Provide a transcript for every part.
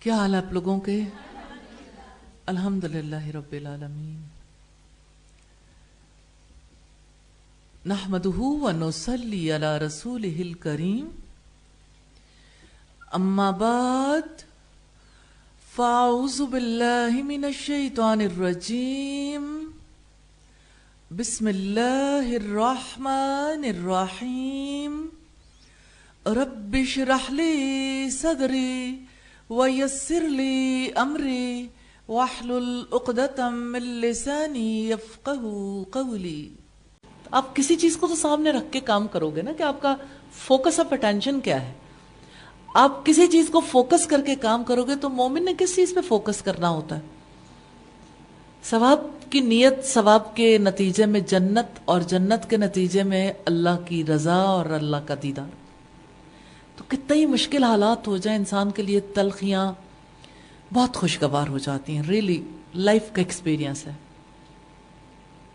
کیا حال ہے آپ لوگوں کے؟ الحمدللہ رب العالمین، نحمدہ ونصلی علی رسولہ الکریم، اما بعد فاعوذ باللہ من الشیطان الرجیم، بسم اللہ الرحمن الرحیم، رب اشرح لی صدری ویسر لی امری واحلل عقدۃ من لسانی یفقہوا قولی۔ آپ کسی چیز کو تو سامنے رکھ کے کام کرو گے نا کہ آپ کا فوکس آف اٹینشن کیا ہے۔ آپ کسی چیز کو فوکس کر کے کام کرو گے تو مومن نے کس چیز پہ فوکس کرنا ہوتا ہے؟ ثواب کی نیت، ثواب کے نتیجے میں جنت، اور جنت کے نتیجے میں اللہ کی رضا اور اللہ کا دیدار۔ تو کتنے ہی مشکل حالات ہو جائیں انسان کے لیے، تلخیاں بہت خوشگوار ہو جاتی ہیں۔ ریئلی لائف کا ایکسپیرینس ہے۔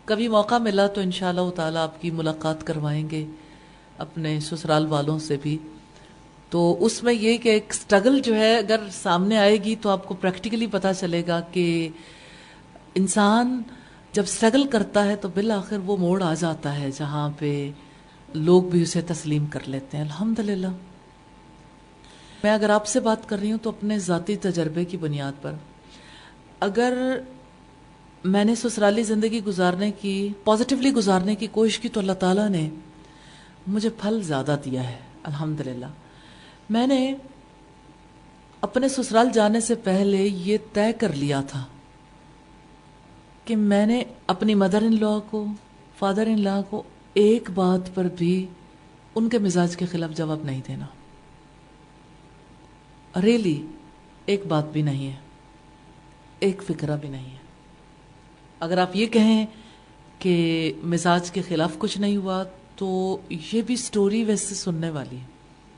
کبھی موقع ملا تو انشاءاللہ تعالیٰ آپ کی ملاقات کروائیں گے اپنے سسرال والوں سے بھی۔ تو اس میں یہ کہ ایک سٹرگل جو ہے اگر سامنے آئے گی تو آپ کو پریکٹیکلی پتہ چلے گا کہ انسان جب سٹرگل کرتا ہے تو بالآخر وہ موڑ آ جاتا ہے جہاں پہ لوگ بھی اسے تسلیم کر لیتے ہیں۔ الحمدللہ۔ میں اگر آپ سے بات کر رہی ہوں تو اپنے ذاتی تجربے کی بنیاد پر، اگر میں نے سسرالی زندگی گزارنے کی، پازیٹیولی گزارنے کی کوشش کی تو اللہ تعالیٰ نے مجھے پھل زیادہ دیا ہے الحمدللہ۔ میں نے اپنے سسرال جانے سے پہلے یہ طے کر لیا تھا کہ میں نے اپنی مدر ان لا کو، فادر ان لا کو ایک بات پر بھی ان کے مزاج کے خلاف جواب نہیں دینا۔ ریلی ایک بات بھی نہیں ہے، ایک فکرہ بھی نہیں ہے۔ اگر آپ یہ کہیں کہ مزاج کے خلاف کچھ نہیں ہوا تو یہ بھی سٹوری ویسے سننے والی ہے۔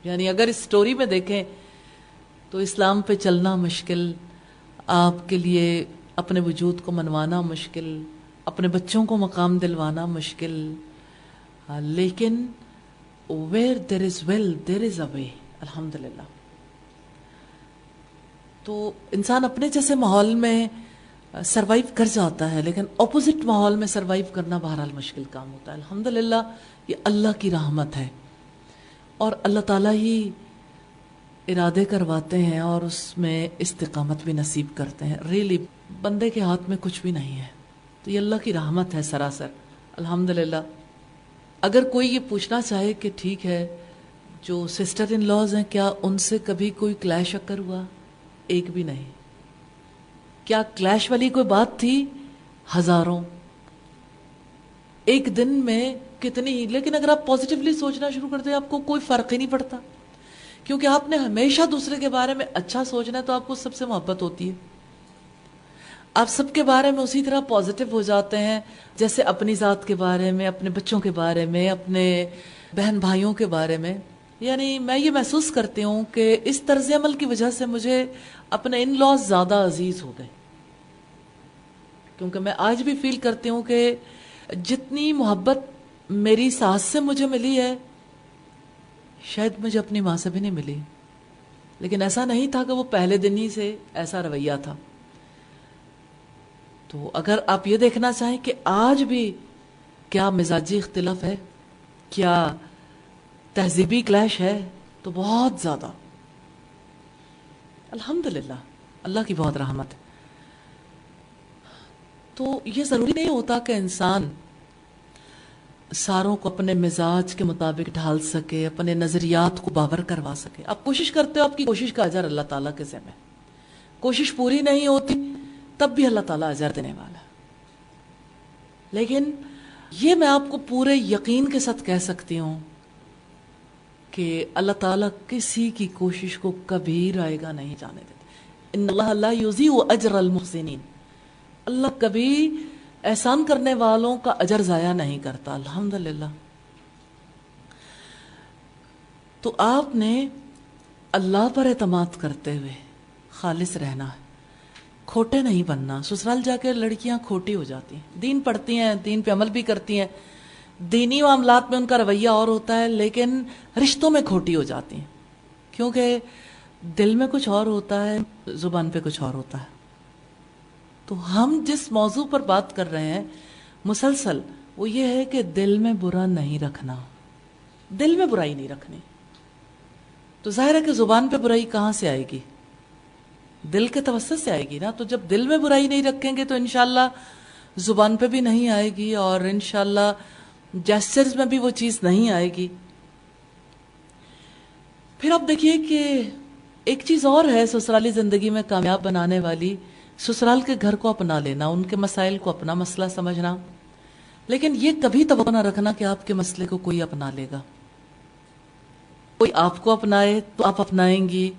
یعنی اگر اس سٹوری میں دیکھیں تو اسلام پہ چلنا مشکل، آپ کے لیے اپنے وجود کو منوانا مشکل، اپنے بچوں کو مقام دلوانا مشکل، لیکن where there is will there is a way، الحمدللہ۔ تو انسان اپنے جیسے ماحول میں سروائیو کر جاتا ہے، لیکن اپوزٹ ماحول میں سروائیو کرنا بہرحال مشکل کام ہوتا ہے۔ الحمدللہ یہ اللہ کی رحمت ہے، اور اللہ تعالیٰ ہی ارادے کرواتے ہیں اور اس میں استقامت بھی نصیب کرتے ہیں۔ ریلی بندے کے ہاتھ میں کچھ بھی نہیں ہے، تو یہ اللہ کی رحمت ہے سراسر، الحمدللہ۔ اگر کوئی یہ پوچھنا چاہے کہ ٹھیک ہے جو سسٹر ان لاز ہیں کیا ان سے کبھی کوئی کلیش اکر ہوا؟ ایک بھی نہیں۔ کیا کلیش والی کوئی بات تھی؟ ہزاروں، ایک دن میں کتنی ہی۔ لیکن اگر آپ پازیٹیولی سوچنا شروع کرتے ہیں آپ کو کوئی فرق ہی نہیں پڑتا، کیونکہ آپ نے ہمیشہ دوسرے کے بارے میں اچھا سوچنا ہے تو آپ کو سب سے محبت ہوتی ہے۔ آپ سب کے بارے میں اسی طرح پازیٹیو ہو جاتے ہیں جیسے اپنی ذات کے بارے میں، اپنے بچوں کے بارے میں، اپنے بہن بھائیوں کے بارے میں۔ یعنی میں یہ محسوس کرتی ہوں کہ اس طرز عمل کی وجہ سے مجھے اپنے ان لاز زیادہ عزیز ہو گئے، کیونکہ میں آج بھی فیل کرتی ہوں کہ جتنی محبت میری ساس سے مجھے ملی ہے شاید مجھے اپنی ماں سے بھی نہیں ملی۔ لیکن ایسا نہیں تھا کہ وہ پہلے دن ہی سے ایسا رویہ تھا۔ تو اگر آپ یہ دیکھنا چاہیں کہ آج بھی کیا مزاجی اختلاف ہے، کیا تہذیبی کلیش ہے، تو بہت زیادہ، الحمدللہ اللہ کی بہت رحمت ہے۔ تو یہ ضروری نہیں ہوتا کہ انسان ساروں کو اپنے مزاج کے مطابق ڈھال سکے، اپنے نظریات کو باور کروا سکے۔ آپ کوشش کرتے ہو، آپ کی کوشش کا اجر اللہ تعالیٰ کے ذمہ ہے۔ کوشش پوری نہیں ہوتی تب بھی اللہ تعالیٰ اجر دینے والا ہے۔ لیکن یہ میں آپ کو پورے یقین کے ساتھ کہہ سکتی ہوں کہ اللہ تعالیٰ کسی کی کوشش کو کبھی رائے گا نہیں جانے دیتے۔ ان اللہ لا یضیع اجر المحسنین، اللہ کبھی احسان کرنے والوں کا اجر ضائع نہیں کرتا، الحمدللہ۔ تو آپ نے اللہ پر اعتماد کرتے ہوئے خالص رہنا ہے، کھوٹے نہیں بننا۔ سسرال جا کے لڑکیاں کھوٹی ہو جاتی ہیں، دین پڑھتی ہیں، دین پہ عمل بھی کرتی ہیں، دینی معاملات میں ان کا رویہ اور ہوتا ہے، لیکن رشتوں میں کھوٹی ہو جاتی ہیں، کیونکہ دل میں کچھ اور ہوتا ہے، زبان پہ کچھ اور ہوتا ہے. تو ہم جس موضوع پر بات کر رہے ہیں مسلسل، وہ یہ ہے کہ دل میں برا نہیں رکھنا، دل میں برائی نہیں رکھنی. تو ظاہر ہے کہ زبان پہ برائی کہاں سے آئے گی؟ دل کے توسط سے آئے گی نا. تو جب دل میں برائی نہیں رکھیں گے تو انشاءاللہ زبان پہ بھی نہیں آئے گی، اور انشاءاللہ جیسچرز میں بھی وہ چیز نہیں آئے گی. پھر آپ دیکھیے کہ ایک چیز اور ہے سسرالی زندگی میں کامیاب بنانے والی، سسرال کے گھر کو اپنا لینا، ان کے مسائل کو اپنا مسئلہ سمجھنا. لیکن یہ کبھی توقع نہ رکھنا کہ آپ کے مسئلے کو کوئی اپنا لے گا. کوئی آپ کو اپنائے تو آپ اپنائیں گی،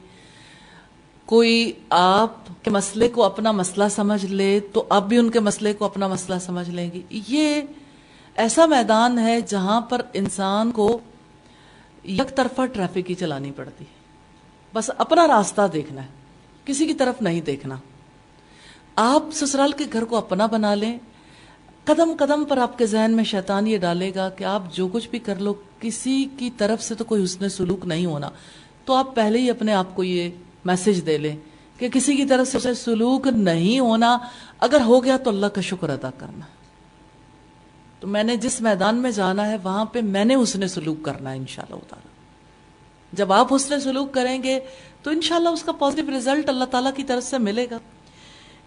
کوئی آپ کے مسئلے کو اپنا مسئلہ سمجھ لے تو آپ بھی ان کے مسئلے کو اپنا مسئلہ سمجھ لیں گی. یہ ایسا میدان ہے جہاں پر انسان کو یک طرفہ ٹریفک ہی چلانی پڑتی ہے، بس اپنا راستہ دیکھنا ہے، کسی کی طرف نہیں دیکھنا. آپ سسرال کے گھر کو اپنا بنا لیں، قدم قدم پر آپ کے ذہن میں شیطان یہ ڈالے گا کہ آپ جو کچھ بھی کر لو کسی کی طرف سے تو کوئی حسن سلوک نہیں ہونا. تو آپ پہلے ہی اپنے آپ کو یہ میسج دے لیں کہ کسی کی طرف سے سلوک نہیں ہونا، اگر ہو گیا تو اللہ کا شکر ادا کرنا. تو میں نے جس میدان میں جانا ہے وہاں پہ میں نے حسن سلوک کرنا ہے انشاءاللہ تعالی. جب آپ حسن سلوک کریں گے تو انشاءاللہ اس کا پازیٹیو رزلٹ اللہ تعالیٰ کی طرف سے ملے گا.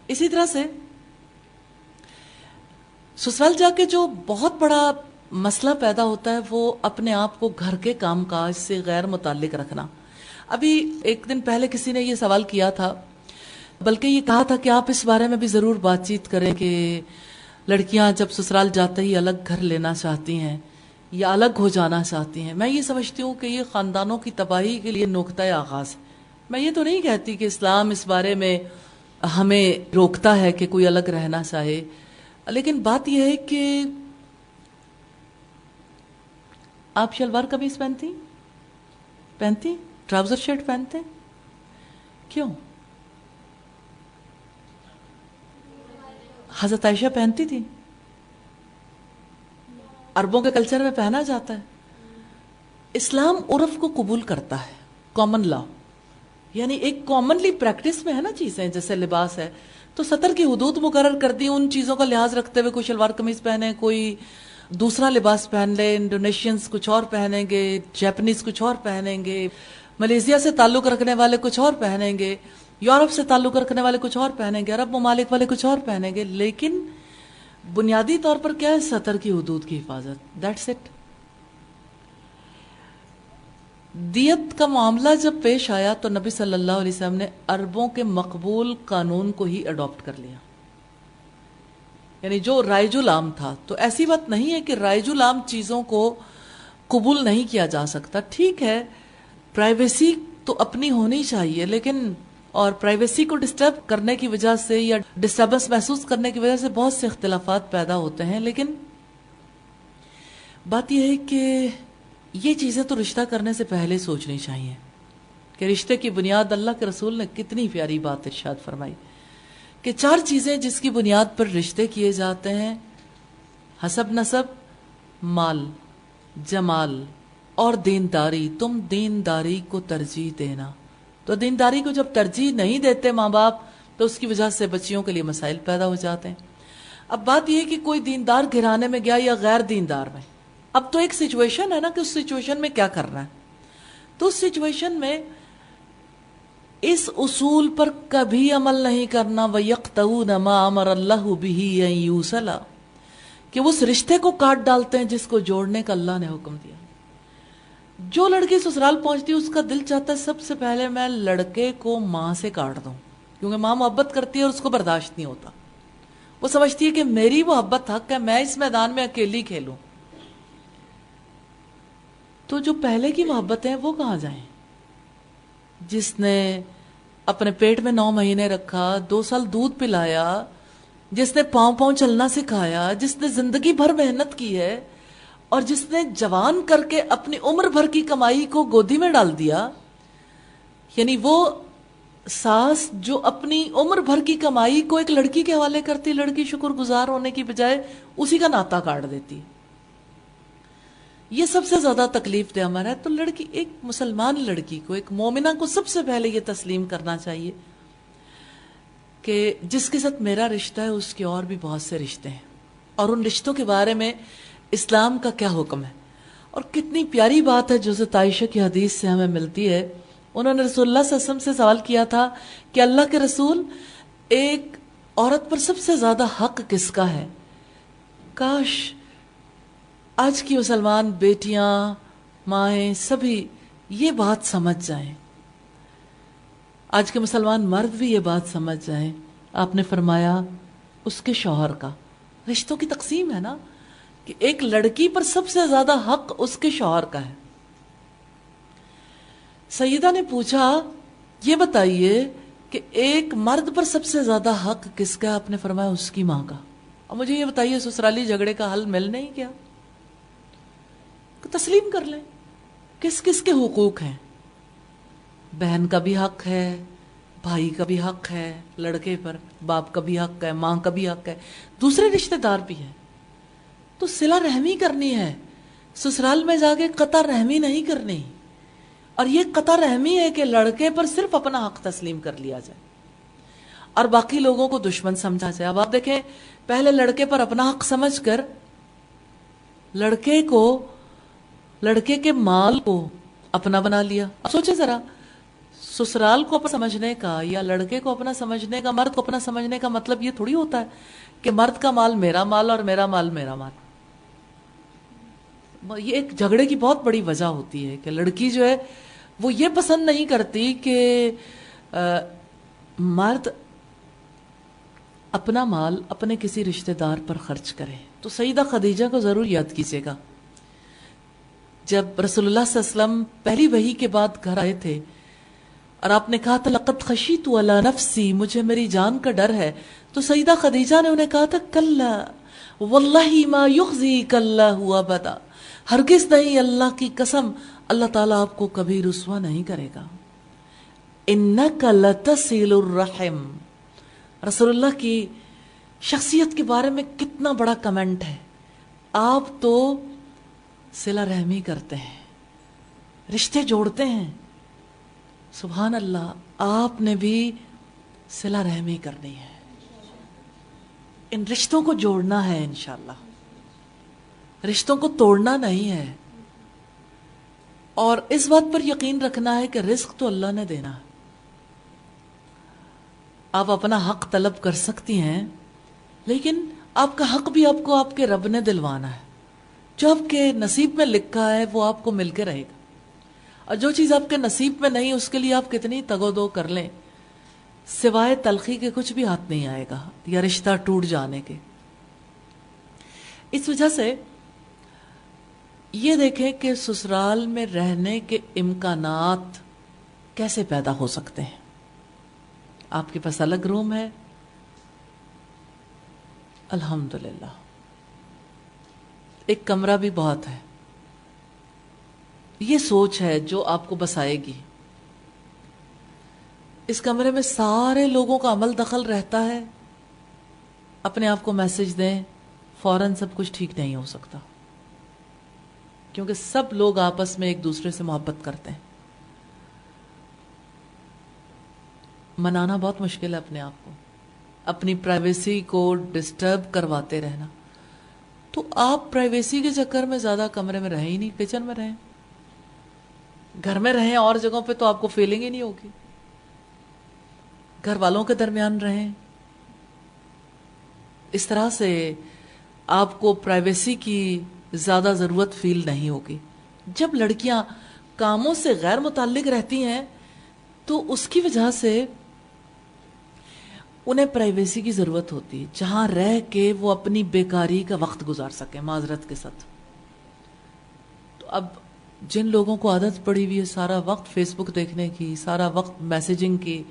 اسی طرح سے سسرال جا کے جو بہت بڑا مسئلہ پیدا ہوتا ہے وہ اپنے آپ کو گھر کے کام کاج سے غیر متعلق رکھنا. ابھی ایک دن پہلے کسی نے یہ سوال کیا تھا، بلکہ یہ کہا تھا کہ آپ اس بارے میں بھی ضرور بات چیت کریں کہ لڑکیاں جب سسرال جاتے ہی الگ گھر لینا چاہتی ہیں یا الگ ہو جانا چاہتی ہیں. میں یہ سمجھتی ہوں کہ یہ خاندانوں کی تباہی کے لیے نقطۂ آغاز ہے. میں یہ تو نہیں کہتی کہ اسلام اس بارے میں ہمیں روکتا ہے کہ کوئی الگ رہنا چاہے، لیکن بات یہ ہے کہ آپ شلوار قمیض پہنتی ٹراؤزر شرٹ پہنتے؟ کیوں؟ حضرت عائشہ پہنتی تھی، عربوں کے کلچر میں پہنا جاتا ہے. اسلام عرف کو قبول کرتا ہے، کامن لا، یعنی ایک کامنلی پریکٹس میں ہے نا چیزیں، جیسے لباس ہے تو سطر کی حدود مقرر کر دی، ان چیزوں کا لحاظ رکھتے ہوئے کوئی شلوار قمیض پہنے، کوئی دوسرا لباس پہن لے. انڈونیشینز کچھ اور پہنیں گے، جاپنیز کچھ اور پہنیں گے، ملیشیا سے تعلق رکھنے والے کچھ اور پہنیں گے، یورپ سے تعلق رکھنے والے کچھ اور پہنیں گے، عرب ممالک والے کچھ اور پہنیں گے. لیکن بنیادی طور پر کیا ہے؟ سطر کی حدود کی حفاظت. That's it. دیت کا معاملہ جب پیش آیا تو نبی صلی اللہ علیہ وسلم نے عربوں کے مقبول قانون کو ہی اڈاپٹ کر لیا، یعنی جو رائج العام تھا. تو ایسی بات نہیں ہے کہ رائج العام چیزوں کو قبول نہیں کیا جا سکتا. ٹھیک ہے، پرائیویسی تو اپنی ہونی چاہیے، لیکن اور پرائیویسی کو ڈسٹرب کرنے کی وجہ سے یا ڈسٹربنس محسوس کرنے کی وجہ سے بہت سے اختلافات پیدا ہوتے ہیں. لیکن بات یہ ہے کہ یہ چیزیں تو رشتہ کرنے سے پہلے سوچنی چاہیے کہ رشتے کی بنیاد، اللہ کے رسول نے کتنی پیاری بات ارشاد فرمائی کہ 4 چیزیں جس کی بنیاد پر رشتے کیے جاتے ہیں: حسب نسب، مال، جمال اور دینداری. تم دینداری کو ترجیح دینا. تو دینداری کو جب ترجیح نہیں دیتے ماں باپ تو اس کی وجہ سے بچیوں کے لیے مسائل پیدا ہو جاتے ہیں. اب بات یہ ہے کہ کوئی دیندار گھرانے میں گیا یا غیر دیندار میں، اب تو ایک سچویشن ہے نا کہ اس سچویشن میں کیا کرنا ہے. تو اس سچویشن میں اس اصول پر کبھی عمل نہیں کرنا، وَيَقْتَوُونَ مَا أَمَرَ اللَّهُ بِهِ أَن يُوصَلَ، کہ اس رشتے کو کاٹ ڈالتے ہیں جس کو جوڑنے کا اللہ نے حکم دیا. جو لڑکی سسرال پہنچتی ہے اس کا دل چاہتا ہے سب سے پہلے میں لڑکے کو ماں سے کاٹ دوں، کیونکہ ماں محبت کرتی ہے اور اس کو برداشت نہیں ہوتا. وہ سمجھتی ہے کہ میری محبت حق ہے، میں اس میدان میں اکیلی کھیلوں. تو جو پہلے کی محبت ہیں وہ کہاں جائیں؟ جس نے اپنے پیٹ میں 9 مہینے رکھا، 2 سال دودھ پلایا، جس نے پاؤں پاؤں چلنا سکھایا، جس نے زندگی بھر محنت کی ہے، اور جس نے جوان کر کے اپنی عمر بھر کی کمائی کو گودی میں ڈال دیا. یعنی وہ ساس جو اپنی عمر بھر کی کمائی کو ایک لڑکی کے حوالے کرتی، لڑکی شکر گزار ہونے کی بجائے اسی کا ناتا کاٹ دیتی. یہ سب سے زیادہ تکلیف دہ عمل ہے. تو لڑکی، ایک مسلمان لڑکی کو، ایک مومنہ کو سب سے پہلے یہ تسلیم کرنا چاہیے کہ جس کے ساتھ میرا رشتہ ہے اس کے اور بھی بہت سے رشتے ہیں، اور ان رشتوں کے بارے میں اسلام کا کیا حکم ہے. اور کتنی پیاری بات ہے جو حضرت عائشہ کی حدیث سے ہمیں ملتی ہے. انہوں نے رسول اللہ صلی اللہ علیہ وسلم سے سوال کیا تھا کہ اللہ کے رسول، ایک عورت پر سب سے زیادہ حق کس کا ہے؟ کاش آج کی مسلمان بیٹیاں، مائیں، سبھی یہ بات سمجھ جائیں، آج کے مسلمان مرد بھی یہ بات سمجھ جائیں. آپ نے فرمایا اس کے شوہر کا. رشتوں کی تقسیم ہے نا کہ ایک لڑکی پر سب سے زیادہ حق اس کے شوہر کا ہے. سیدہ نے پوچھا یہ بتائیے کہ ایک مرد پر سب سے زیادہ حق کس کا؟ آپ نے فرمایا اس کی ماں کا. اور مجھے یہ بتائیے سسرالی جھگڑے کا حل مل نہیں کیا؟ تسلیم کر لیں کس کس کے حقوق ہیں. بہن کا بھی حق ہے، بھائی کا بھی حق ہے لڑکے پر، باپ کا بھی حق ہے، ماں کا بھی حق ہے، دوسرے رشتہ دار بھی ہیں. تو صلہ رحمی کرنی ہے، سسرال میں جا کے قطع رحمی نہیں کرنی. اور یہ قطع رحمی ہے کہ لڑکے پر صرف اپنا حق تسلیم کر لیا جائے اور باقی لوگوں کو دشمن سمجھا جائے. اب آپ دیکھیں، پہلے لڑکے پر اپنا حق سمجھ کر لڑکے کے مال کو اپنا بنا لیا. اب سوچیں ذرا، سسرال کو اپنا سمجھنے کا یا لڑکے کو اپنا سمجھنے کا، مرد کو اپنا سمجھنے کا مطلب یہ تھوڑی ہوتا ہے کہ مرد کا مال میرا مال اور میرا مال میرا مال. یہ ایک جھگڑے کی بہت بڑی وجہ ہوتی ہے کہ لڑکی جو ہے وہ یہ پسند نہیں کرتی کہ مرد اپنا مال اپنے کسی رشتہ دار پر خرچ کرے. تو سیدہ خدیجہ کو ضرور یاد کیجیے گا، جب رسول اللہ صلی اللہ علیہ وسلم پہلی وحی کے بعد گھر آئے تھے اور آپ نے کہا تھا لقد خشیت علی نفسی، مجھے میری جان کا ڈر ہے، تو سیدہ خدیجہ نے انہیں کہا تھا کلا واللہ ما یخزیک اللہ ابدا، ہرگز نہیں، اللہ کی قسم اللہ تعالیٰ آپ کو کبھی رسوا نہیں کرے گا. انک لتصل الرحم. رسول اللہ کی شخصیت کے بارے میں کتنا بڑا کمنٹ ہے. آپ تو صلہ رحمی کرتے ہیں، رشتے جوڑتے ہیں. سبحان اللہ، آپ نے بھی صلہ رحمی کرنی ہے، ان رشتوں کو جوڑنا ہے انشاءاللہ، رشتوں کو توڑنا نہیں ہے. اور اس بات پر یقین رکھنا ہے کہ رزق تو اللہ نے دینا ہے. آپ اپنا حق طلب کر سکتی ہیں، لیکن آپ کا حق بھی آپ کو آپ کے رب نے دلوانا ہے. جو آپ کے نصیب میں لکھا ہے وہ آپ کو مل کے رہے گا، اور جو چیز آپ کے نصیب میں نہیں اس کے لیے آپ کتنی تگ و دو کر لیں، سوائے تلخی کے کچھ بھی ہاتھ نہیں آئے گا یا رشتہ ٹوٹ جانے کے. اس وجہ سے یہ دیکھیں کہ سسرال میں رہنے کے امکانات کیسے پیدا ہو سکتے ہیں. آپ کے پاس الگ روم ہے، الحمدللہ، ایک کمرہ بھی بہت ہے. یہ سوچ ہے جو آپ کو بسائے گی. اس کمرے میں سارے لوگوں کا عمل دخل رہتا ہے، اپنے آپ کو میسج دیں، فوراً سب کچھ ٹھیک نہیں ہو سکتا، کیونکہ سب لوگ آپس میں ایک دوسرے سے محبت کرتے ہیں. منانا بہت مشکل ہے اپنے آپ کو، اپنی پرائیویسی کو ڈسٹرب کرواتے رہنا. تو آپ پرائیویسی کے چکر میں زیادہ کمرے میں رہیں ہی نہیں، کچن میں رہیں، گھر میں رہیں، اور جگہوں پہ تو آپ کو فیلنگ ہی نہیں ہوگی. گھر والوں کے درمیان رہیں، اس طرح سے آپ کو پرائیویسی کی زیادہ ضرورت فیل نہیں ہوگی. جب لڑکیاں کاموں سے غیر متعلق رہتی ہیں تو اس کی وجہ سے انہیں پرائیویسی کی ضرورت ہوتی ہے، جہاں رہ کے وہ اپنی بیکاری کا وقت گزار سکیں معذرت کے ساتھ. تو اب جن لوگوں کو عادت پڑی ہوئی ہے سارا وقت فیس بک دیکھنے کی، سارا وقت میسیجنگ کی،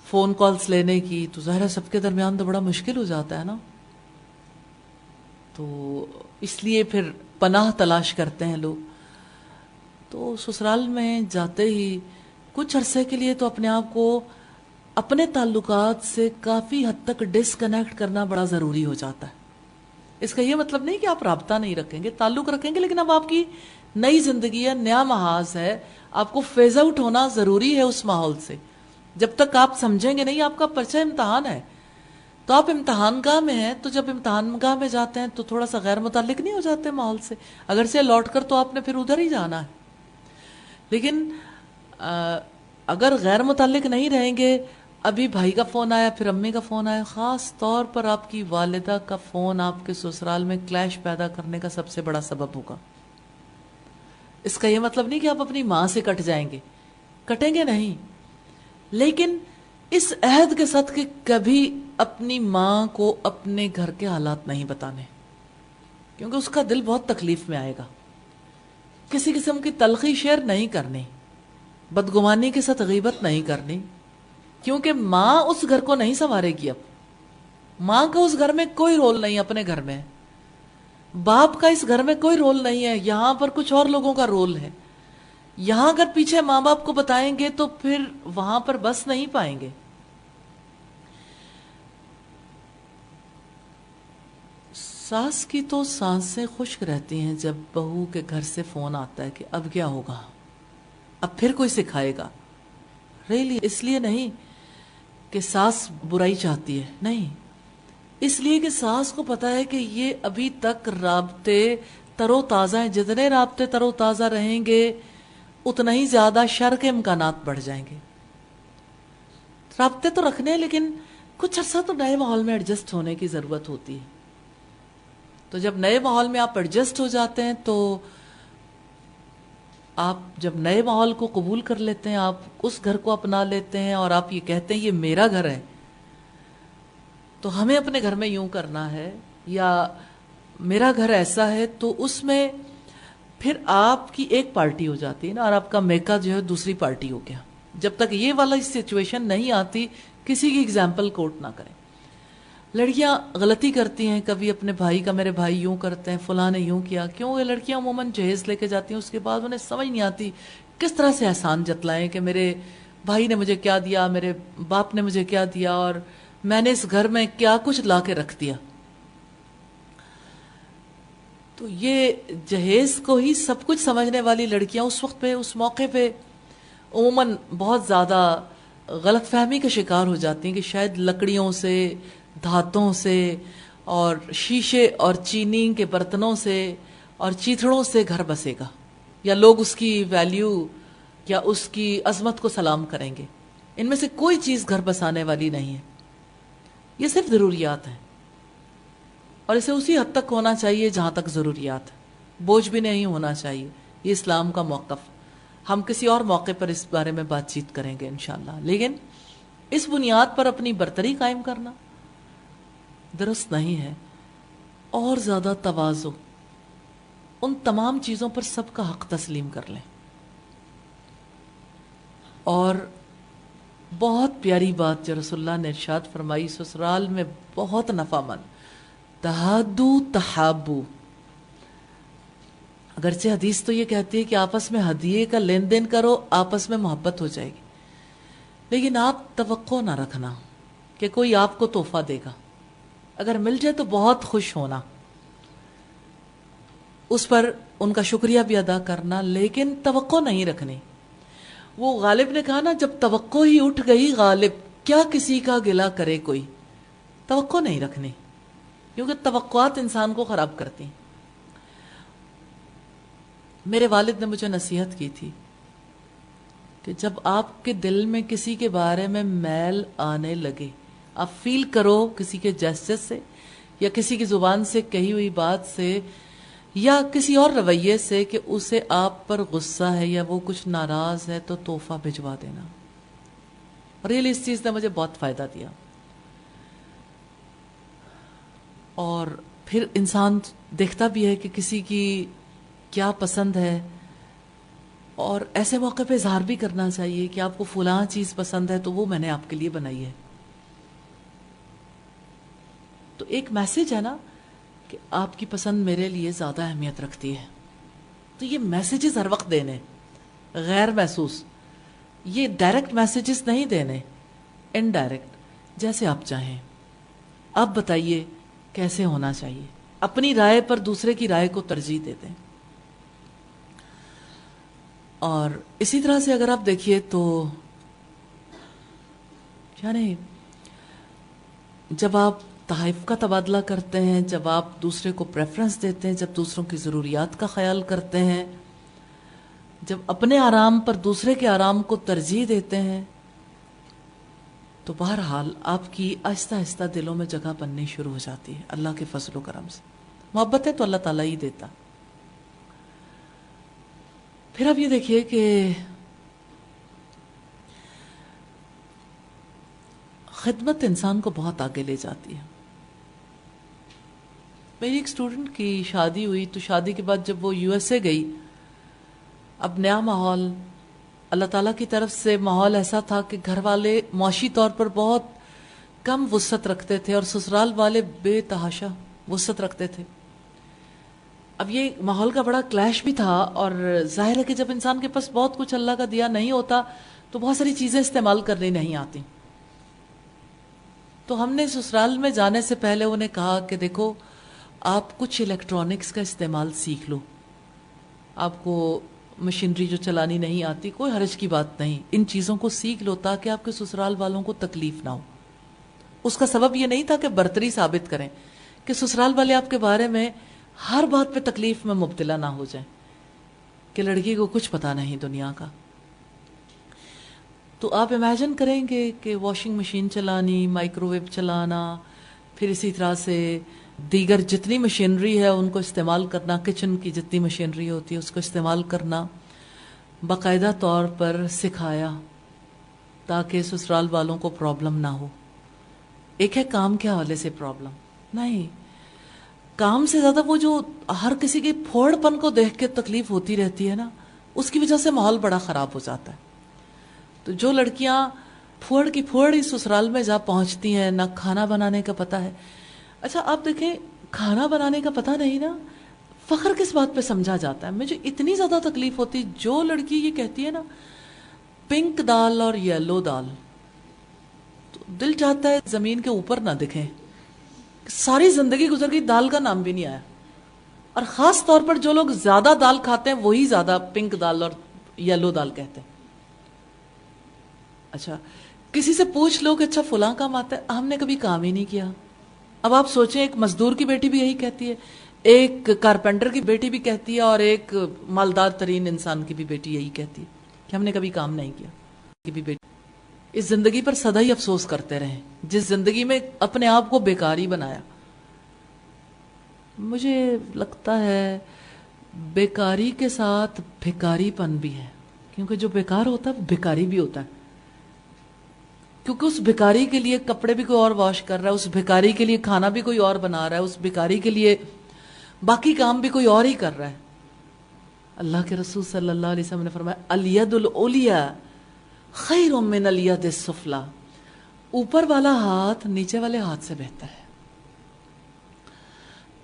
فون کالز لینے کی، تو ظاہر ہے سب کے درمیان تو بڑا مشکل ہو جاتا ہے نا. تو اس لیے پھر پناہ تلاش کرتے ہیں لوگ. تو سسرال میں جاتے ہی کچھ عرصے کے لیے تو اپنے آپ کو اپنے تعلقات سے کافی حد تک ڈسکنیکٹ کرنا بڑا ضروری ہو جاتا ہے. اس کا یہ مطلب نہیں کہ آپ رابطہ نہیں رکھیں گے، تعلق رکھیں گے، لیکن اب آپ کی نئی زندگی ہے، نیا محاذ ہے، آپ کو فیز آؤٹ ہونا ضروری ہے اس ماحول سے. جب تک آپ سمجھیں گے نہیں، آپ کا پرچہ امتحان ہے تو آپ امتحان گاہ میں ہیں، تو جب امتحان گاہ میں جاتے ہیں تو تھوڑا سا غیر متعلق نہیں ہو جاتے ماحول سے، اگر سے لوٹ کر تو آپ نے پھر ادھر ہی جانا ہے. لیکن اگر غیر متعلق نہیں رہیں گے، ابھی بھائی کا فون آیا، پھر امی کا فون آیا، خاص طور پر آپ کی والدہ کا فون آپ کے سسرال میں کلیش پیدا کرنے کا سب سے بڑا سبب ہوگا. اس کا یہ مطلب نہیں کہ آپ اپنی ماں سے کٹ جائیں گے، کٹیں گے نہیں، لیکن اس عہد کے ساتھ کہ کبھی اپنی ماں کو اپنے گھر کے حالات نہیں بتانے، کیونکہ اس کا دل بہت تکلیف میں آئے گا. کسی قسم کی تلخی شیئر نہیں کرنی، بدگمانی کے ساتھ غیبت نہیں کرنی، کیونکہ ماں اس گھر کو نہیں سنوارے گی. اب ماں کا اس گھر میں کوئی رول نہیں، اپنے گھر میں باپ کا اس گھر میں کوئی رول نہیں ہے، یہاں پر کچھ اور لوگوں کا رول ہے. یہاں اگر پیچھے ماں باپ کو بتائیں گے تو پھر وہاں پر بس نہیں پائیں گے. ساس کی تو سانسیں خشک رہتی ہیں جب بہو کے گھر سے فون آتا ہے کہ اب کیا ہوگا، اب پھر کوئی سکھائے گا. ریلی اس لیے نہیں کہ ساس برائی چاہتی ہے، نہیں، اس لیے کہ ساس کو پتا ہے کہ یہ ابھی تک رابطے تر و تازہ ہیں، جتنے رابطے تر و تازہ رہیں گے اتنا ہی زیادہ شر کے امکانات بڑھ جائیں گے. رابطے تو رکھنے، لیکن کچھ عرصہ تو نئے ماحول میں ایڈجسٹ ہونے کی ضرورت ہوتی ہے. تو جب نئے ماحول میں آپ ایڈجسٹ ہو جاتے ہیں تو آپ جب نئے ماحول کو قبول کر لیتے ہیں، آپ اس گھر کو اپنا لیتے ہیں اور آپ یہ کہتے ہیں یہ میرا گھر ہے، تو ہمیں اپنے گھر میں یوں کرنا ہے، یا میرا گھر ایسا ہے، تو اس میں پھر آپ کی ایک پارٹی ہو جاتی ہے نا، اور آپ کا میکا جو ہے دوسری پارٹی ہو گیا. جب تک یہ والا سچویشن نہیں آتی کسی کی اگزامپل کوٹ نہ کریں. لڑکیاں غلطی کرتی ہیں کبھی اپنے بھائی کا، میرے بھائی یوں کرتے ہیں، فلاں نے یوں کیا. کیوں؟ یہ لڑکیاں عموماً جہیز لے کے جاتی ہیں، اس کے بعد انہیں سمجھ نہیں آتی کس طرح سے احسان جتلائیں کہ میرے بھائی نے مجھے کیا دیا، میرے باپ نے مجھے کیا دیا، اور میں نے اس گھر میں کیا کچھ لا کے رکھ دیا. تو یہ جہیز کو ہی سب کچھ سمجھنے والی لڑکیاں اس وقت پہ، اس موقع پہ عموماً بہت زیادہ غلط فہمی کا شکار ہو جاتی ہیں کہ شاید لکڑیوں سے، دھاتوں سے، اور شیشے اور چینی کے برتنوں سے اور چیتڑوں سے گھر بسے گا، یا لوگ اس کی ویلیو یا اس کی عظمت کو سلام کریں گے. ان میں سے کوئی چیز گھر بسانے والی نہیں ہے، یہ صرف ضروریات ہیں، اور اسے اسی حد تک ہونا چاہیے جہاں تک ضروریات ہے، بوجھ بھی نہیں ہونا چاہیے. یہ اسلام کا موقف. ہم کسی اور موقع پر اس بارے میں بات چیت کریں گے انشاءاللہ. لیکن اس بنیاد پر اپنی برتری قائم کرنا درست نہیں ہے. اور زیادہ تواضع، ان تمام چیزوں پر سب کا حق تسلیم کر لیں. اور بہت پیاری بات جو رسول اللہ نے ارشاد فرمائی، سسرال میں بہت نفع مند، تہادو تحابو. اگرچہ حدیث تو یہ کہتی ہے کہ آپس میں ہدیے کا لین دین کرو، آپس میں محبت ہو جائے گی، لیکن آپ توقع نہ رکھنا کہ کوئی آپ کو تحفہ دے گا. اگر مل جائے تو بہت خوش ہونا، اس پر ان کا شکریہ بھی ادا کرنا، لیکن توقع نہیں رکھنی. وہ غالب نے کہا نا، جب توقع ہی اٹھ گئی غالب، کیا کسی کا گلہ کرے کوئی. توقع نہیں رکھنی، کیونکہ توقعات انسان کو خراب کرتی ہیں. میرے والد نے مجھے نصیحت کی تھی کہ جب آپ کے دل میں کسی کے بارے میں میل آنے لگے، آپ فیل کرو کسی کے جسچر سے یا کسی کی زبان سے کہی ہوئی بات سے یا کسی اور رویے سے کہ اسے آپ پر غصہ ہے یا وہ کچھ ناراض ہے، تو تحفہ بھجوا دینا. ریئلی اس چیز نے مجھے بہت فائدہ دیا. اور پھر انسان دیکھتا بھی ہے کہ کسی کی کیا پسند ہے، اور ایسے موقع پہ اظہار بھی کرنا چاہیے کہ آپ کو فلاں چیز پسند ہے تو وہ میں نے آپ کے لیے بنائی ہے. تو ایک میسج ہے نا کہ آپ کی پسند میرے لیے زیادہ اہمیت رکھتی ہے. تو یہ میسیجز ہر وقت دینے، غیر محسوس، یہ ڈائریکٹ میسیجز نہیں دینے، انڈائریکٹ، جیسے آپ چاہیں. آپ بتائیے کیسے ہونا چاہیے، اپنی رائے پر دوسرے کی رائے کو ترجیح دیتے ہیں. اور اسی طرح سے اگر آپ دیکھیے تو یعنی جب آپ تحائف کا تبادلہ کرتے ہیں، جب آپ دوسرے کو پریفرنس دیتے ہیں، جب دوسروں کی ضروریات کا خیال کرتے ہیں، جب اپنے آرام پر دوسرے کے آرام کو ترجیح دیتے ہیں، تو بہرحال آپ کی آہستہ آہستہ دلوں میں جگہ بننی شروع ہو جاتی ہے اللہ کے فضل و کرم سے. محبت ہے تو اللہ تعالیٰ ہی دیتا. پھر آپ یہ دیکھیے کہ خدمت انسان کو بہت آگے لے جاتی ہے. میری ایک اسٹوڈنٹ کی شادی ہوئی تو شادی کے بعد جب وہ USA گئی، اب نیا ماحول، اللہ تعالیٰ کی طرف سے ماحول ایسا تھا کہ گھر والے معاشی طور پر بہت کم وسعت رکھتے تھے اور سسرال والے بے تحاشا وسعت رکھتے تھے. اب یہ ماحول کا بڑا کلیش بھی تھا، اور ظاہر ہے کہ جب انسان کے پاس بہت کچھ اللہ کا دیا نہیں ہوتا تو بہت ساری چیزیں استعمال کرنی نہیں آتی. تو ہم نے سسرال میں جانے سے پہلے انہیں کہا کہ دیکھو آپ کچھ الیکٹرانکس کا استعمال سیکھ لو، آپ کو مشینری جو چلانی نہیں آتی کوئی حرج کی بات نہیں، ان چیزوں کو سیکھ لو تاکہ آپ کے سسرال والوں کو تکلیف نہ ہو. اس کا سبب یہ نہیں تھا کہ برتری ثابت کریں، کہ سسرال والے آپ کے بارے میں ہر بات پہ تکلیف میں مبتلا نہ ہو جائیں کہ لڑکی کو کچھ پتا نہیں دنیا کا. تو آپ امیجن کریں گے کہ واشنگ مشین چلانی، مائکرو ویو چلانا، پھر اسی طرح سے دیگر جتنی مشینری ہے ان کو استعمال کرنا، کچن کی جتنی مشینری ہوتی ہے اس کو استعمال کرنا باقاعدہ طور پر سکھایا تاکہ سسرال والوں کو پرابلم نہ ہو. ایک ہے کام کے حوالے سے پرابلم نہیں، کام سے زیادہ وہ جو ہر کسی کے پھوڑ پن کو دیکھ کے تکلیف ہوتی رہتی ہے نا، اس کی وجہ سے ماحول بڑا خراب ہو جاتا ہے. تو جو لڑکیاں پھوڑ کی پھوڑ ہی سسرال میں جا پہنچتی ہیں، نہ کھانا بنانے کا پتہ ہے. اچھا آپ دیکھیں، کھانا بنانے کا پتہ نہیں نا، فخر کس بات پہ سمجھا جاتا ہے. مجھے اتنی زیادہ تکلیف ہوتی جو لڑکی یہ کہتی ہے نا پنک دال اور یلو دال، تو دل چاہتا ہے زمین کے اوپر نہ دکھیں. ساری زندگی گزر گئی، دال کا نام بھی نہیں آیا. اور خاص طور پر جو لوگ زیادہ دال کھاتے ہیں وہی زیادہ پنک دال اور یلو دال کہتے ہیں. اچھا کسی سے پوچھ لو کہ اچھا فلاں کام آتا ہے، ہم نے کبھی کام ہی نہیں کیا. اب آپ سوچیں، ایک مزدور کی بیٹی بھی یہی کہتی ہے، ایک کارپینٹر کی بیٹی بھی کہتی ہے، اور ایک مالدار ترین انسان کی بھی بیٹی یہی کہتی ہے کہ ہم نے کبھی کام نہیں کیا. کی بھی بیٹی اس زندگی پر سدا ہی افسوس کرتے رہے جس زندگی میں اپنے آپ کو بیکاری بنایا. مجھے لگتا ہے بیکاری کے ساتھ بھکاری پن بھی ہے، کیونکہ جو بیکار ہوتا ہے وہ بھکاری بھی ہوتا ہے، کیونکہ اس بھکاری کے لیے کپڑے بھی کوئی اور واش کر رہا ہے، اس بھکاری کے لیے کھانا بھی کوئی اور بنا رہا ہے، اس بھکاری کے لیے باقی کام بھی کوئی اور ہی کر رہا ہے. اللہ کے رسول صلی اللہ علیہ وسلم نے فرمایا الید العلیٰ خیر من الید السفلی، اوپر والا ہاتھ نیچے والے ہاتھ سے بہتر ہے.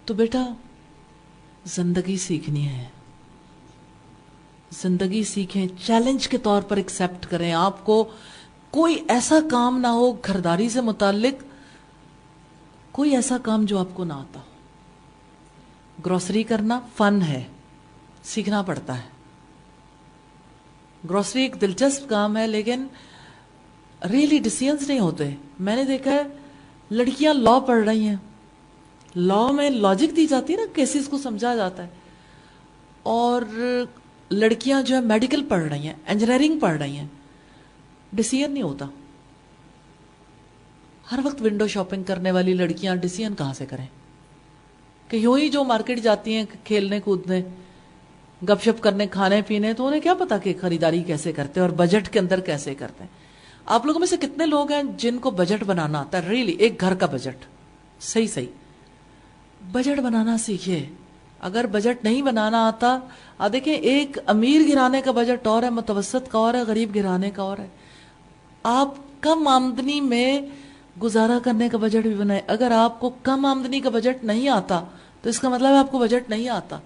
تو بیٹا زندگی سیکھنی ہے، زندگی سیکھیں، چیلنج کے طور پر ایکسپٹ کریں. آپ کو کوئی ایسا کام نہ ہو گھرداری سے متعلق، کوئی ایسا کام جو آپ کو نہ آتا ہو. گروسری کرنا فن ہے، سیکھنا پڑتا ہے. گروسری ایک دلچسپ کام ہے لیکن ریئلی ڈیسیژنز نہیں ہوتے. میں نے دیکھا ہے لڑکیاں لا پڑھ رہی ہیں، لا میں لاجک دی جاتی ہے نا، کیسز کو سمجھا جاتا ہے، اور لڑکیاں جو ہے میڈیکل پڑھ رہی ہیں، انجینئرنگ پڑھ رہی ہیں، ڈیسیژن نہیں ہوتا. ہر وقت ونڈو شاپنگ کرنے والی لڑکیاں ڈیسیژن کہاں سے کریں؟ کہ یوں ہی جو مارکیٹ جاتی ہیں کھیلنے کودنے، گپ شپ کرنے، کھانے پینے، تو انہیں کیا پتا کہ خریداری کیسے کرتے ہیں اور بجٹ کے اندر کیسے کرتے ہیں. آپ لوگوں میں سے کتنے لوگ ہیں جن کو بجٹ بنانا آتا ہے؟ ریئلی ایک گھر کا بجٹ صحیح بجٹ بنانا سیکھیے. اگر بجٹ نہیں بنانا آتا، دیکھیں ایک امیر گرانے کا بجٹ اور ہے، متوسط کا اور ہے، غریب گرانے کا اور ہے. آپ کم آمدنی میں گزارا کرنے کا بجٹ بھی بنائے. اگر آپ کو کم آمدنی کا بجٹ نہیں آتا تو اس کا مطلب ہے آپ کو بجٹ نہیں آتا،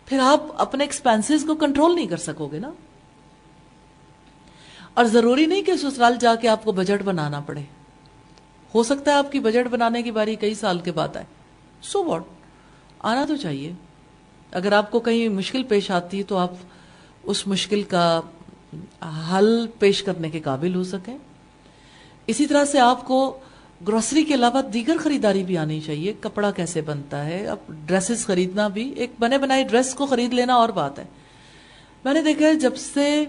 پھر آپ اپنے ایکسپینسز کو کنٹرول نہیں کر سکو گے نا. اور ضروری نہیں کہ سسرال جا کے آپ کو بجٹ بنانا پڑے، ہو سکتا ہے آپ کی بجٹ بنانے کی باری کئی سال کے بعد آئے. سو واٹ، آنا تو چاہیے. اگر آپ کو کہیں مشکل پیش آتی ہے تو آپ اس مشکل کا حل پیش کرنے کے قابل ہو سکیں. اسی طرح سے آپ کو گروسری کے علاوہ دیگر خریداری بھی آنی چاہیے. کپڑا کیسے بنتا ہے، اب ڈریسز خریدنا بھی، ایک بنے بنائی ڈریس کو خرید لینا اور بات ہے. میں نے دیکھا ہے جب سے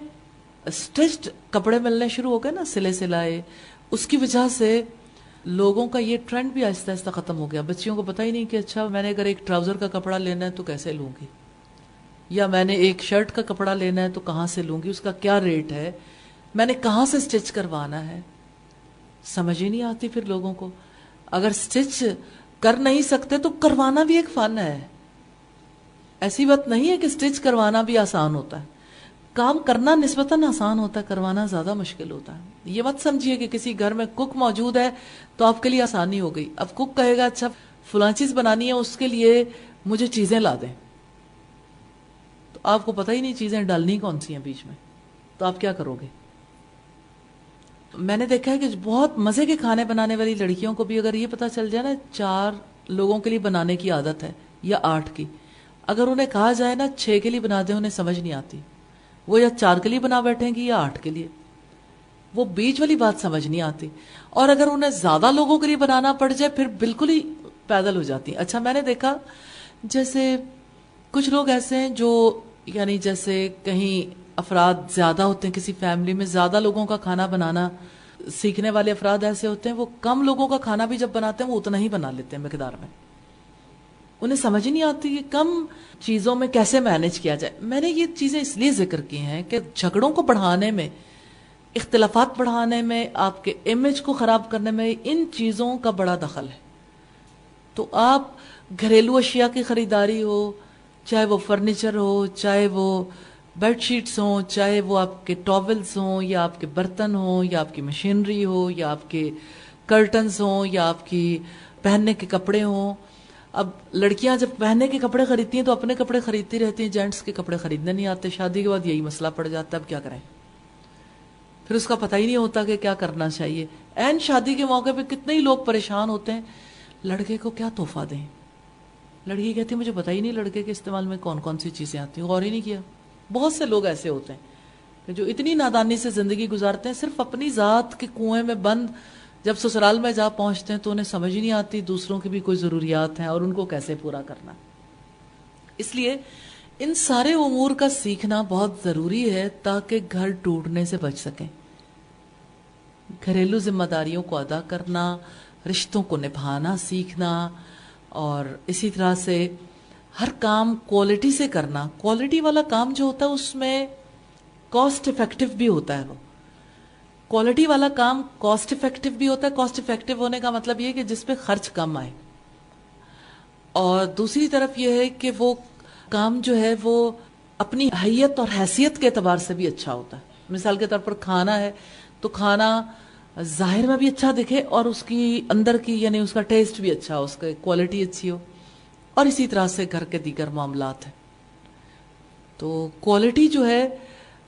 اسٹچڈ کپڑے ملنے شروع ہو گئے نا، سلے سلائے، اس کی وجہ سے لوگوں کا یہ ٹرینڈ بھی آہستہ آہستہ ختم ہو گیا. بچیوں کو پتہ ہی نہیں کہ اچھا میں نے اگر ایک ٹراؤزر کا کپڑا لینا ہے تو کیسے لوں گی، یا میں نے ایک شرٹ کا کپڑا لینا ہے تو کہاں سے لوں گی، اس کا کیا ریٹ ہے، میں نے کہاں سے اسٹچ کروانا ہے. سمجھ ہی نہیں آتی پھر لوگوں کو. اگر اسٹچ کر نہیں سکتے تو کروانا بھی ایک فن ہے. ایسی بات نہیں ہے کہ اسٹچ کروانا بھی آسان ہوتا ہے. کام کرنا نسبتاً آسان ہوتا ہے، کروانا زیادہ مشکل ہوتا ہے. یہ مت سمجھیے کہ کسی گھر میں کک موجود ہے تو آپ کے لیے آسانی ہو گئی. اب کک کہے گا اچھا فلاں چیز بنانی ہے، اس کے لیے مجھے چیزیں لا دیں، تو آپ کو پتہ ہی نہیں چیزیں ڈالنی کون سی ہیں بیچ میں، تو آپ کیا کرو گے. میں نے دیکھا ہے کہ بہت مزے کے کھانے بنانے والی لڑکیوں کو بھی اگر یہ پتا چل جائے نا 4 لوگوں کے لیے بنانے کی عادت ہے یا 8 کی، اگر انہیں کہا جائے نا 6 کے لیے بنا دیں، انہیں سمجھ نہیں آتی. وہ یا 4 کے لیے بنا بیٹھیں گی یا 8 کے لیے. وہ بیچ والی بات سمجھ نہیں آتی. اور اگر انہیں زیادہ لوگوں کے لیے بنانا پڑ جائے پھر بالکل ہی پیدل ہو جاتی. اچھا میں نے دیکھا جیسے کچھ لوگ ایسے ہیں جو یعنی جیسے کہیں افراد زیادہ ہوتے ہیں، کسی فیملی میں زیادہ لوگوں کا کھانا بنانا سیکھنے والے افراد ایسے ہوتے ہیں، وہ کم لوگوں کا کھانا بھی جب بناتے ہیں وہ اتنا ہی بنا لیتے ہیں مقدار میں. انہیں سمجھ ہی نہیں آتی کہ کم چیزوں میں کیسے مینج کیا جائے. میں نے یہ چیزیں اس لیے ذکر کی ہیں کہ جھگڑوں کو بڑھانے میں، اختلافات بڑھانے میں، آپ کے امیج کو خراب کرنے میں ان چیزوں کا بڑا دخل ہے. تو آپ گھریلو اشیاء کی خریداری ہو، چاہے وہ فرنیچر ہو، چاہے وہ بیڈ شیٹس ہوں، چاہے وہ آپ کے ٹاولز ہوں، یا آپ کے برتن ہوں، یا آپ کی مشینری ہو، یا آپ کے کرٹنز ہوں، یا آپ کی پہننے کے کپڑے ہوں. اب لڑکیاں جب پہننے کے کپڑے خریدتی ہیں تو اپنے کپڑے خریدتی رہتی ہیں، جینٹس کے کپڑے خریدنے نہیں آتے. شادی کے بعد یہی مسئلہ پڑ جاتا ہے. اب کیا کریں؟ پھر اس کا پتہ ہی نہیں ہوتا کہ کیا کرنا چاہیے. عین شادی کے موقع پہ کتنے ہی لوگ پریشان ہوتے ہیں، لڑکے کو کیا تحفہ دیں. لڑکی کہتی ہے مجھے پتہ ہی نہیں لڑکے کے استعمال میں کون کون سی چیزیں آتی ہیں، غور ہی نہیں کیا. بہت سے لوگ ایسے ہوتے ہیں کہ جو اتنی نادانی سے زندگی گزارتے ہیں، صرف اپنی ذات کے کنویں میں بند. جب سسرال میں جا پہنچتے ہیں تو انہیں سمجھ ہی نہیں آتی دوسروں کی بھی کوئی ضروریات ہیں اور ان کو کیسے پورا کرنا. اس لیے ان سارے امور کا سیکھنا بہت ضروری ہے تاکہ گھر ٹوٹنے سے بچ سکیں. گھریلو ذمہ داریوں کو ادا کرنا، رشتوں کو نبھانا سیکھنا، اور اسی طرح سے ہر کام کوالٹی سے کرنا. کوالٹی والا کام جو ہوتا ہے اس میں کاسٹ افیکٹو بھی ہوتا ہے. وہ کوالٹی والا کام کاسٹ افیکٹو بھی ہوتا ہے. کاسٹ افیکٹو ہونے کا مطلب یہ کہ جس پہ خرچ کم آئے، اور دوسری طرف یہ ہے کہ وہ کام جو ہے وہ اپنی حیت اور حیثیت کے اعتبار سے بھی اچھا ہوتا ہے. مثال کے طور پر کھانا ہے تو کھانا ظاہر میں بھی اچھا دکھے اور اس کی اندر کی یعنی اس کا ٹیسٹ بھی اچھا ہو، اس کی کوالٹی اچھی ہو. اور اسی طرح سے گھر کے دیگر معاملات ہیں. تو کوالٹی جو ہے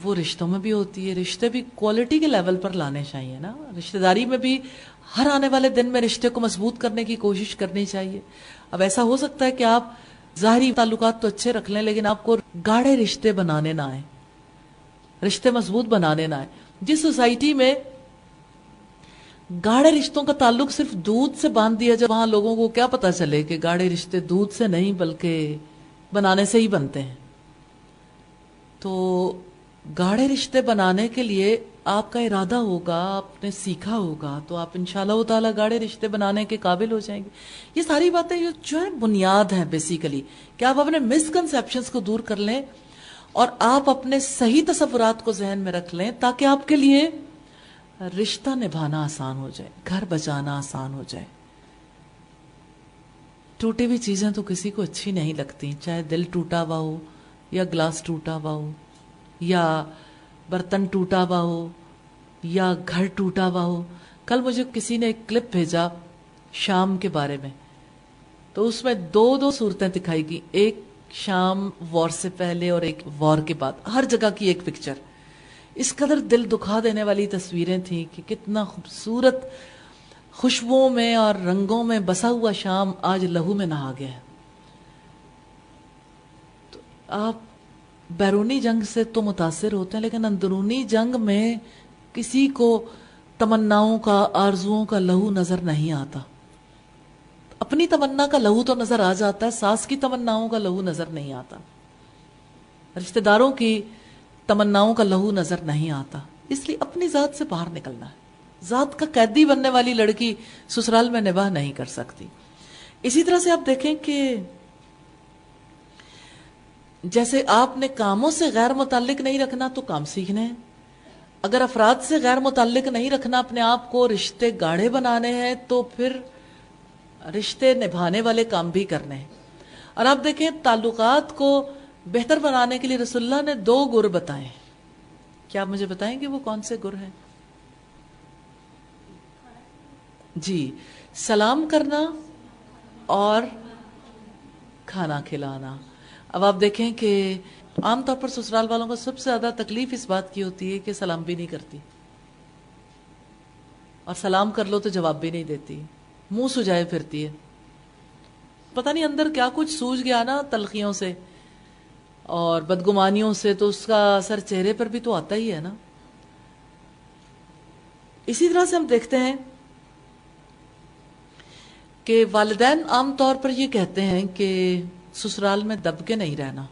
وہ رشتوں میں بھی ہوتی ہے. رشتے بھی کوالٹی کے لیول پر لانے چاہیے نا. رشتہ داری میں بھی ہر آنے والے دن میں رشتے کو مضبوط کرنے کی کوشش کرنی چاہیے. اب ایسا ہو سکتا ہے کہ آپ ظاہری تعلقات تو اچھے رکھ لیں لیکن آپ کو گاڑھے رشتے بنانے نہ آئیں، رشتے مضبوط بنانے نہ آئیں. جس سوسائٹی میں گاڑھے رشتوں کا تعلق صرف دودھ سے باندھ دیا جائے، وہاں لوگوں کو کیا پتا چلے کہ گاڑھے رشتے دودھ سے نہیں بلکہ بنانے سے ہی بنتے ہیں. تو گاڑھے رشتے بنانے کے لیے آپ کا ارادہ ہوگا، آپ نے سیکھا ہوگا تو آپ انشاءاللہ تعالی گاڑھے رشتے بنانے کے قابل ہو جائیں گے. یہ ساری باتیں جو ہے بنیاد ہیں بیسیکلی، کہ آپ اپنے مسکنسیپشنز کو دور کر لیں اور آپ اپنے صحیح تصورات کو ذہن میں رکھ لیں تاکہ آپ کے لیے رشتہ نبھانا آسان ہو جائے، گھر بچانا آسان ہو جائے. ٹوٹی ہوئی چیزیں تو کسی کو اچھی نہیں لگتی، چاہے دل ٹوٹا ہوا ہو یا گلاس ٹوٹا ہوا ہو یا برتن ٹوٹا ہوا ہو یا گھر ٹوٹا ہوا ہو. کل مجھے کسی نے ایک کلپ بھیجا شام کے بارے میں، تو اس میں دو صورتیں دکھائی گئی، ایک شام وار سے پہلے اور ایک وار کے بعد. ہر جگہ کی ایک پکچر. اس قدر دل دکھا دینے والی تصویریں تھیں کہ کتنا خوبصورت خوشبوؤں میں اور رنگوں میں بسا ہوا شام آج لہو میں نہا گیا ہے. آپ بیرونی جنگ سے تو متاثر ہوتے ہیں لیکن اندرونی جنگ میں کسی کو تمناؤں کا، آرزوؤں کا لہو نظر نہیں آتا. اپنی تمنا کا لہو تو نظر آ جاتا ہے، ساس کی تمناؤں کا لہو نظر نہیں آتا، رشتہ داروں کی تمناؤں کا لہو نظر نہیں آتا. اس لیے اپنی ذات سے باہر نکلنا ہے. ذات کا قیدی بننے والی لڑکی سسرال میں نباہ نہیں کر سکتی. اسی طرح سے آپ دیکھیں کہ جیسے آپ نے کاموں سے غیر متعلق نہیں رکھنا تو کام سیکھنے ہیں، اگر افراد سے غیر متعلق نہیں رکھنا، اپنے آپ کو رشتے گاڑھے بنانے ہیں تو پھر رشتے نبھانے والے کام بھی کرنے ہیں. اور آپ دیکھیں تعلقات کو بہتر بنانے کے لیے رسول اللہ نے 2 گر بتائے. کیا آپ مجھے بتائیں گے وہ کون سے گر ہیں؟ جی، سلام کرنا اور کھانا کھلانا. اب آپ دیکھیں کہ عام طور پر سسرال والوں کو سب سے زیادہ تکلیف اس بات کی ہوتی ہے کہ سلام بھی نہیں کرتی، اور سلام کر لو تو جواب بھی نہیں دیتی، منہ سجائے پھرتی ہے. پتہ نہیں اندر کیا کچھ سوج گیا نا تلخیوں سے اور بدگمانیوں سے، تو اس کا اثر چہرے پر بھی تو آتا ہی ہے نا. اسی طرح سے ہم دیکھتے ہیں کہ والدین عام طور پر یہ کہتے ہیں کہ سسرال میں دب کے نہیں رہنا.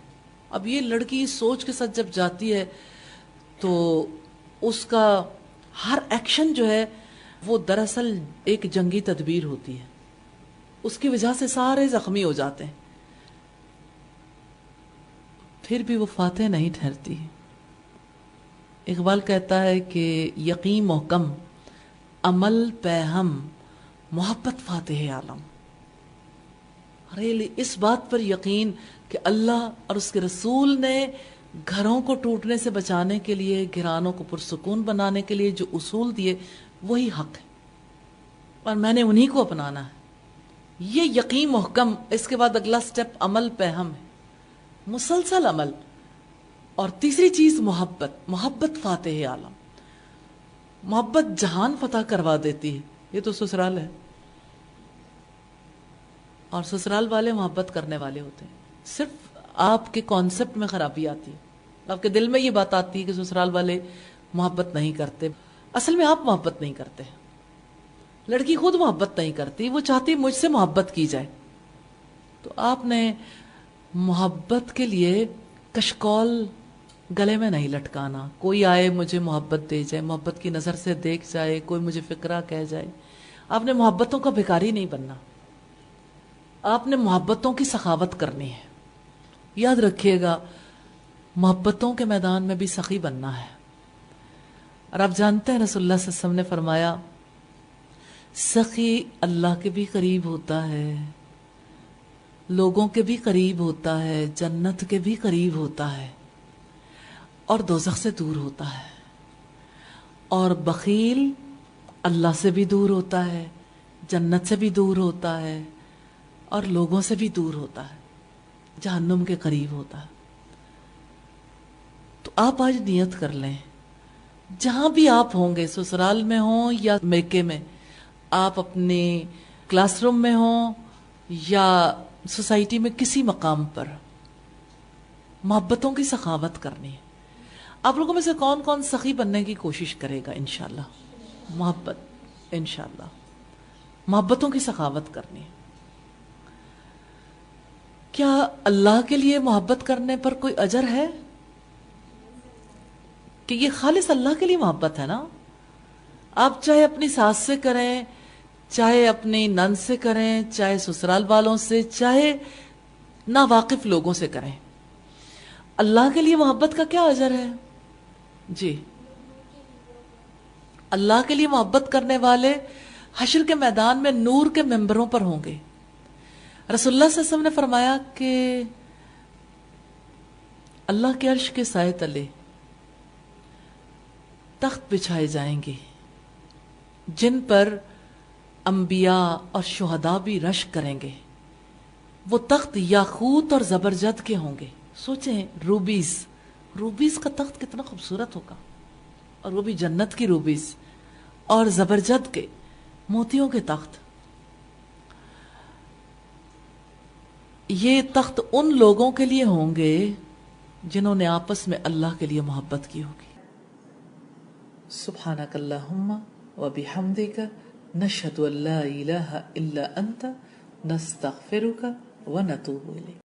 اب یہ لڑکی اس سوچ کے ساتھ جب جاتی ہے تو اس کا ہر ایکشن جو ہے وہ دراصل ایک جنگی تدبیر ہوتی ہے، اس کی وجہ سے سارے زخمی ہو جاتے ہیں، پھر بھی وہ فاتح نہیں ٹھہرتی. اقبال کہتا ہے کہ یقین محکم عمل پہ ہم محبت فاتح عالم. ریلی اس بات پر یقین کہ اللہ اور اس کے رسول نے گھروں کو ٹوٹنے سے بچانے کے لیے، گھرانوں کو پرسکون بنانے کے لیے جو اصول دیے وہی حق ہے اور میں نے انہی کو اپنانا ہے. یہ یقین محکم. اس کے بعد اگلا سٹیپ عمل پہ ہم ہے، مسلسل عمل. اور تیسری چیز محبت. محبت فاتح عالم. محبت جہان فتح کروا دیتی ہے. یہ تو سسرال ہے، اور سسرال والے محبت کرنے والے ہوتے ہیں. صرف آپ کے کانسیپٹ میں خرابی آتی ہے، آپ کے دل میں یہ بات آتی ہے کہ سسرال والے محبت نہیں کرتے. اصل میں آپ محبت نہیں کرتے، لڑکی خود محبت نہیں کرتی، وہ چاہتی مجھ سے محبت کی جائے. تو آپ نے محبت کے لیے کشکول گلے میں نہیں لٹکانا. کوئی آئے مجھے محبت دے جائے، محبت کی نظر سے دیکھ جائے، کوئی مجھے فقرہ کہہ جائے. آپ نے محبتوں کا بھکاری نہیں بننا، آپ نے محبتوں کی سخاوت کرنی ہے. یاد رکھیے گا محبتوں کے میدان میں بھی سخی بننا ہے. اور آپ جانتے ہیں رسول اللہ صلی اللہ علیہ وسلم نے فرمایا سخی اللہ کے بھی قریب ہوتا ہے، لوگوں کے بھی قریب ہوتا ہے، جنت کے بھی قریب ہوتا ہے، اور دوزخ سے دور ہوتا ہے. اور بخیل اللہ سے بھی دور ہوتا ہے، جنت سے بھی دور ہوتا ہے، اور لوگوں سے بھی دور ہوتا ہے، جہنم کے قریب ہوتا ہے. تو آپ آج نیت کر لیں، جہاں بھی آپ ہوں گے، سسرال میں ہوں یا میکے میں، آپ اپنے کلاس روم میں ہوں یا سوسائٹی میں، کسی مقام پر محبتوں کی سخاوت کرنی ہے. آپ لوگوں میں سے کون کون سخی بننے کی کوشش کرے گا؟ انشاءاللہ محبت، انشاءاللہ محبتوں کی سخاوت کرنی ہے. کیا اللہ کے لیے محبت کرنے پر کوئی اجر ہے؟ کہ یہ خالص اللہ کے لیے محبت ہے نا. آپ چاہے اپنی ساس سے کریں، چاہے اپنی نند سے کریں، چاہے سسرال والوں سے، چاہے ناواقف لوگوں سے کریں، اللہ کے لیے محبت کا کیا اجر ہے؟ جی، اللہ کے لیے محبت کرنے والے حشر کے میدان میں نور کے ممبروں پر ہوں گے. رسول اللہ صلی اللہ علیہ وسلم نے فرمایا کہ اللہ کے عرش کے سائے تلے تخت بچھائے جائیں گے جن پر انبیاء اور شہداء بھی رشک کریں گے. وہ تخت یاقوت اور زبرجد کے ہوں گے. سوچیں، روبیز کا تخت کتنا خوبصورت ہوگا، اور وہ بھی جنت کی روبیز، اور زبرجد کے موتیوں کے تخت. یہ تخت ان لوگوں کے لیے ہوں گے جنہوں نے آپس میں اللہ کے لیے محبت کی ہوگی. سبحانک اللہم و بحمدک نشہد ان لا الہ الا انت نستغفرک و نتوب الیک.